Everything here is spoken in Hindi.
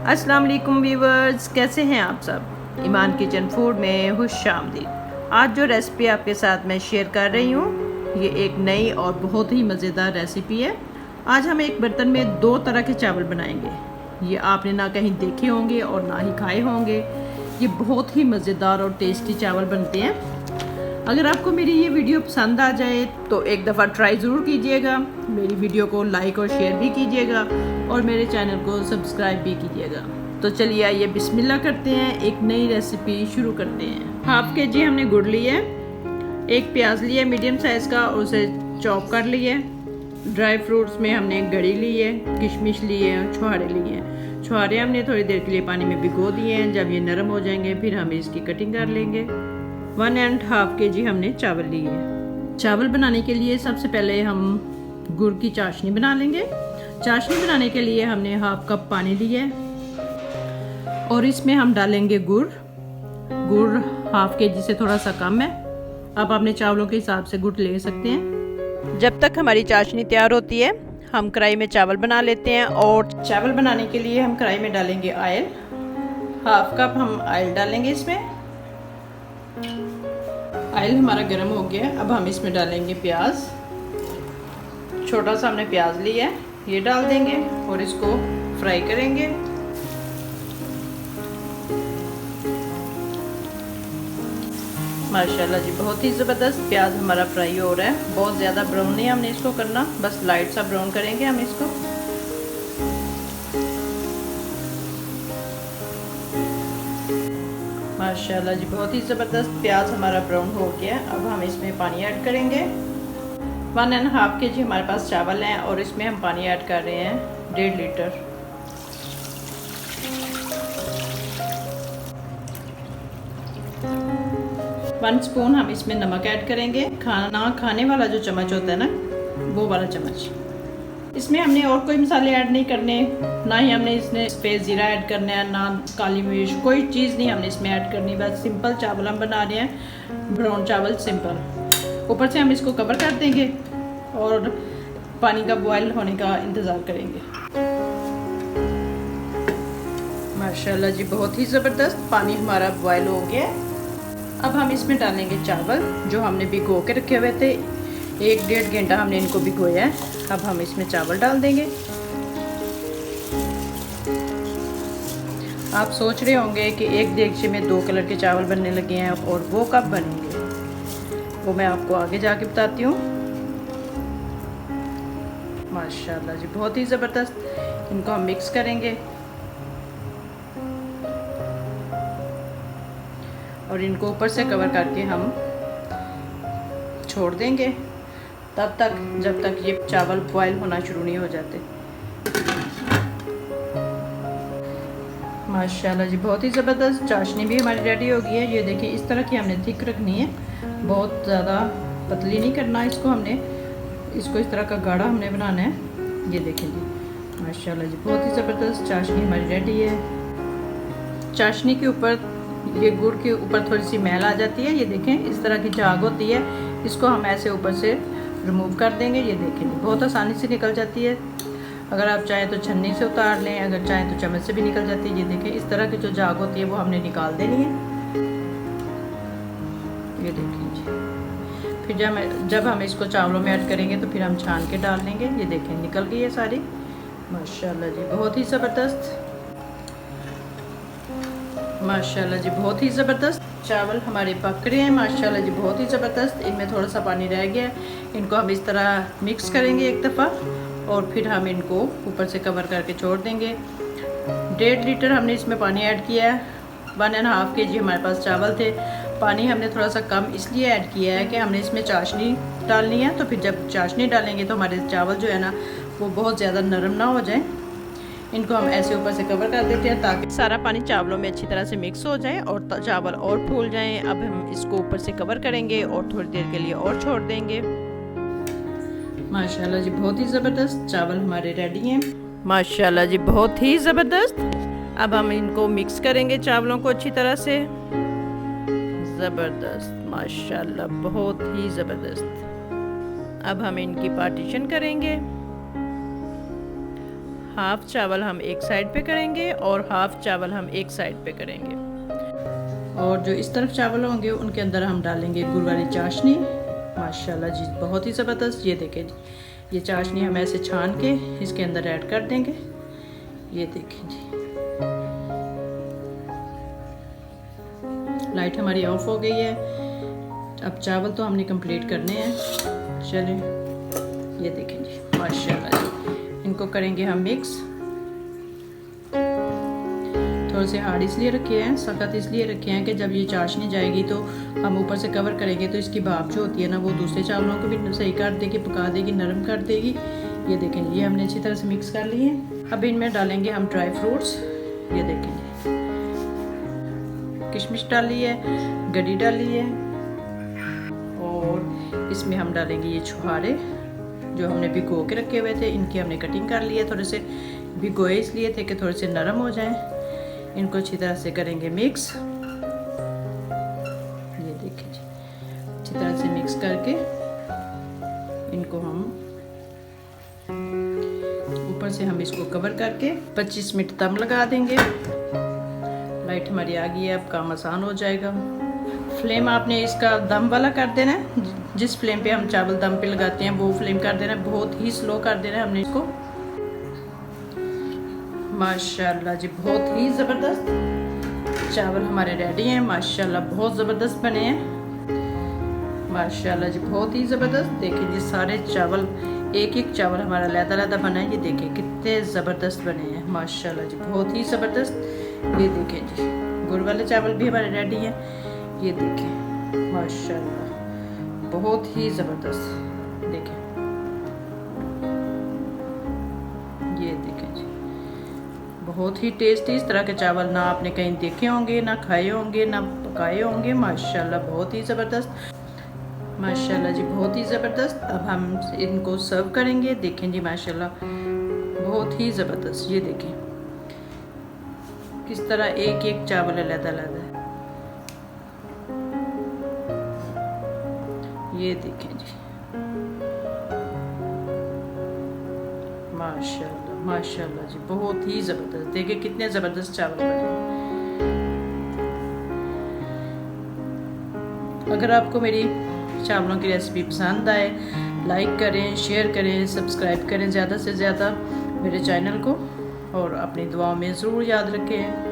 अस्सलाम वालेकुम व्यूवर्स, कैसे हैं आप सब। ईमान किचन फूड में खुशामदीद। आज जो रेसिपी आपके साथ मैं शेयर कर रही हूँ ये एक नई और बहुत ही मज़ेदार रेसिपी है। आज हम एक बर्तन में 2 तरह के चावल बनाएंगे। ये आपने ना कहीं देखे होंगे और ना ही खाए होंगे। ये बहुत ही मज़ेदार और टेस्टी चावल बनते हैं। अगर आपको मेरी ये वीडियो पसंद आ जाए तो एक दफ़ा ट्राई ज़रूर कीजिएगा। मेरी वीडियो को लाइक और शेयर भी कीजिएगा और मेरे चैनल को सब्सक्राइब भी कीजिएगा। तो चलिए आइए बिस्मिल्लाह करते हैं, एक नई रेसिपी शुरू करते हैं। हाफ के जी हमने गुड़ लिया है, एक प्याज लिया मीडियम साइज़ का और उसे चॉप कर लिया। ड्राई फ्रूट्स में हमने गड़ी ली है, किशमिश लिए हैं, छुहारे लिए हैं। छुहारे हमने थोड़ी देर के लिए पानी में भिगो दिए हैं। जब ये नरम हो जाएंगे फिर हम इसकी कटिंग कर लेंगे। 1.5 kg हमने चावल लिए हैं। चावल बनाने के लिए सबसे पहले हम गुड़ की चाशनी बना लेंगे। चाशनी बनाने के लिए हमने 1/2 कप पानी लिया है और इसमें हम डालेंगे गुड़। गुड़ 1/2 kg से थोड़ा सा कम है। आप अपने चावलों के हिसाब से गुड़ ले सकते हैं। जब तक हमारी चाशनी तैयार होती है हम कढ़ाई में चावल बना लेते हैं। और चावल बनाने के लिए हम कढ़ाई में डालेंगे ऑयल। 1/2 कप हम ऑयल डालेंगे इसमें। ऑयल हमारा गर्म हो गया है। अब हम इसमें डालेंगे प्याज। छोटा सा हमने प्याज लिया है, ये डाल देंगे और इसको फ्राई करेंगे। माशाल्लाह जी बहुत ही ज़बरदस्त प्याज हमारा फ्राई हो रहा है। बहुत ज़्यादा ब्राउन नहीं हमने इसको करना, बस लाइट सा ब्राउन करेंगे हम इसको। माशाल्लाह जी बहुत ही ज़बरदस्त प्याज हमारा ब्राउन हो गया। अब हम इसमें पानी ऐड करेंगे। 1.5 kg हमारे पास चावल हैं और इसमें हम पानी ऐड कर रहे हैं 1.5 लीटर। वन स्पून हम इसमें नमक ऐड करेंगे। खाना खाने वाला जो चम्मच होता है ना, वो वाला चम्मच। इसमें हमने और कोई मसाले ऐड नहीं करने, ना ही हमने इसमें ज़ीरा ऐड करना है, ना काली मिर्च, कोई चीज़ नहीं हमने इसमें ऐड करनी। बस सिंपल चावल हम बना रहे हैं, ब्राउन चावल सिंपल। ऊपर से हम इसको कवर कर देंगे और पानी का बॉयल होने का इंतज़ार करेंगे। माशाल्लाह जी बहुत ही ज़बरदस्त पानी हमारा बॉयल हो गया। अब हम इसमें डालेंगे चावल जो हमने भिगो के रखे हुए थे। 1-1.5 घंटा हमने इनको भिगोया है। अब हम इसमें चावल डाल देंगे। आप सोच रहे होंगे कि एक देगचे में 2 कलर के चावल बनने लगे हैं, और वो कब बनेंगे वो मैं आपको आगे जाके बताती हूँ। माशाल्लाह जी बहुत ही ज़बरदस्त। इनको हम मिक्स करेंगे और इनको ऊपर से कवर करके हम छोड़ देंगे तब तक जब तक ये चावल बॉयल होना शुरू नहीं हो जाते। माशाल्लाह जी बहुत ही ज़बरदस्त चाशनी भी हमारी रेडी हो गई है। ये देखिए इस तरह की हमने थिक रखनी है, बहुत ज़्यादा पतली नहीं करना इसको। हमने इसको इस तरह का गाढ़ा हमने बनाना है। ये देखें जी माशाल्लाह जी बहुत ही ज़बरदस्त चाशनी हमारी रेडी है। चाशनी के ऊपर, ये गुड़ के ऊपर थोड़ी सी मैल आ जाती है। ये देखें इस तरह की झाग होती है, इसको हम ऐसे ऊपर से रिमूव कर देंगे। ये देखें बहुत आसानी से निकल जाती है। अगर आप चाहें तो छन्नी से उतार लें, अगर चाहें तो चम्मच से भी निकल जाती है। ये देखें इस तरह की जो झाग होती है वो हमने निकाल देनी है। ये देखें जी। फिर जब हम इसको चावलों में ऐड करेंगे तो फिर हम छान के डाल लेंगे। ये देखें निकल गई है सारी। माशाल्लाह जी बहुत ही ज़बरदस्त। माशाल्लाह जी बहुत ही ज़बरदस्त चावल हमारे पक रहे हैं। माशाल्लाह जी बहुत ही ज़बरदस्त। इनमें थोड़ा सा पानी रह गया है, इनको हम इस तरह मिक्स करेंगे एक दफ़ा और फिर हम इनको ऊपर से कवर करके छोड़ देंगे। 1.5 लीटर हमने इसमें पानी ऐड किया है। 1.5 kg हमारे पास चावल थे। पानी हमने थोड़ा सा कम इसलिए ऐड किया है कि हमने इसमें चाशनी डालनी है, तो फिर जब चाशनी डालेंगे तो हमारे चावल जो है ना वो बहुत ज़्यादा नरम ना हो जाए। इनको हम ऐसे ऊपर से कवर कर देते हैं ताकि सारा पानी चावलों में अच्छी तरह से मिक्स हो जाए और चावल और फूल जाएं। अब हम इसको ऊपर से कवर करेंगे और थोड़ी देर के लिए और छोड़ देंगे। माशाल्लाह जी बहुत ही ज़बरदस्त चावल हमारे रेडी हैं। माशाल्लाह जी बहुत ही ज़बरदस्त। अब हम इनको मिक्स करेंगे चावलों को अच्छी तरह से। ज़बरदस्त माशाल्लाह बहुत ही ज़बरदस्त। अब हम इनकी पार्टीशन करेंगे। हाफ़ चावल हम एक साइड पे करेंगे और हाफ़ चावल हम एक साइड पे करेंगे। और जो इस तरफ चावल होंगे उनके अंदर हम डालेंगे गुड़ वाली चाशनी। माशाल्लाह जी बहुत ही ज़बरदस्त। ये देखें जी, ये चाशनी हम ऐसे छान के इसके अंदर ऐड कर देंगे। ये देखें जी, लाइट हमारी ऑफ हो गई है। अब चावल तो हमने कंप्लीट करने हैं। चलें, ये देखें जी माशाल्लाह जी, इनको करेंगे हम मिक्स। थोड़े से हार्ड इसलिए रखे हैं, सख्त इसलिए रखे हैं कि जब ये चाशनी जाएगी तो हम ऊपर से कवर करेंगे तो इसकी भाप जो होती है ना वो दूसरे चावलों को भी सही कर देगी, पका देगी, नरम कर देगी। ये देखें, ये हमने अच्छी तरह से मिक्स कर लिए हैं। अब इनमें डालेंगे हम ड्राई फ्रूट्स। ये देखें, किशमिश डाली है, गड्डी डाली है, और इसमें हम डालेंगे ये छुहारे जो हमने भिगो के रखे हुए थे। इनकी हमने कटिंग कर ली है, थोड़े से भिगोए इसलिए थे कि थोड़े से नरम हो जाएं। इनको अच्छी तरह से करेंगे मिक्स। ये देखिए जी, अच्छी तरह से मिक्स करके इनको हम ऊपर से हम इसको कवर करके 25 मिनट दम लगा देंगे। लाइट हमारी आ गई है, अब काम आसान हो जाएगा। फ्लेम आपने इसका दम वाला कर देना है, जिस फ्लेम पे हम चावल दम पे लगाते हैं वो फ्लेम कर देना है, बहुत ही स्लो कर देना है हमने इसको। माशाल्लाह जी बहुत ही ज़बरदस्त चावल हमारे रेडी हैं। माशाल्लाह बहुत ज़बरदस्त बने हैं। माशाल्लाह जी बहुत ही ज़बरदस्त। देखिए जी सारे चावल, एक एक चावल हमारा लैदा बना है। ये देखिए कितने ज़बरदस्त बने हैं। माशाल्लाह जी बहुत ही ज़बरदस्त। ये देखें जी गुड़ वाले चावल भी हमारे रेडी हैं। ये देखें माशाल्लाह बहुत ही ज़बरदस्त। देखें, ये देखें जी बहुत ही टेस्टी। इस तरह के चावल ना आपने कहीं देखे होंगे, ना खाए होंगे, ना पकाए होंगे। माशाल्लाह बहुत ही ज़बरदस्त। माशाल्लाह जी बहुत ही ज़बरदस्त। अब हम इनको सर्व करेंगे। देखें जी माशाल्लाह बहुत ही ज़बरदस्त। ये देखें किस तरह एक एक चावल अलग-अलग है। ये देखें जी माशाल्लाह माशाल्लाह जी बहुत ही ज़बरदस्त। देखिए कितने ज़बरदस्त चावल बने। अगर आपको मेरी चावलों की रेसिपी पसंद आए, लाइक करें, शेयर करें, सब्सक्राइब करें ज़्यादा से ज़्यादा मेरे चैनल को, और अपनी दुआओं में ज़रूर याद रखें।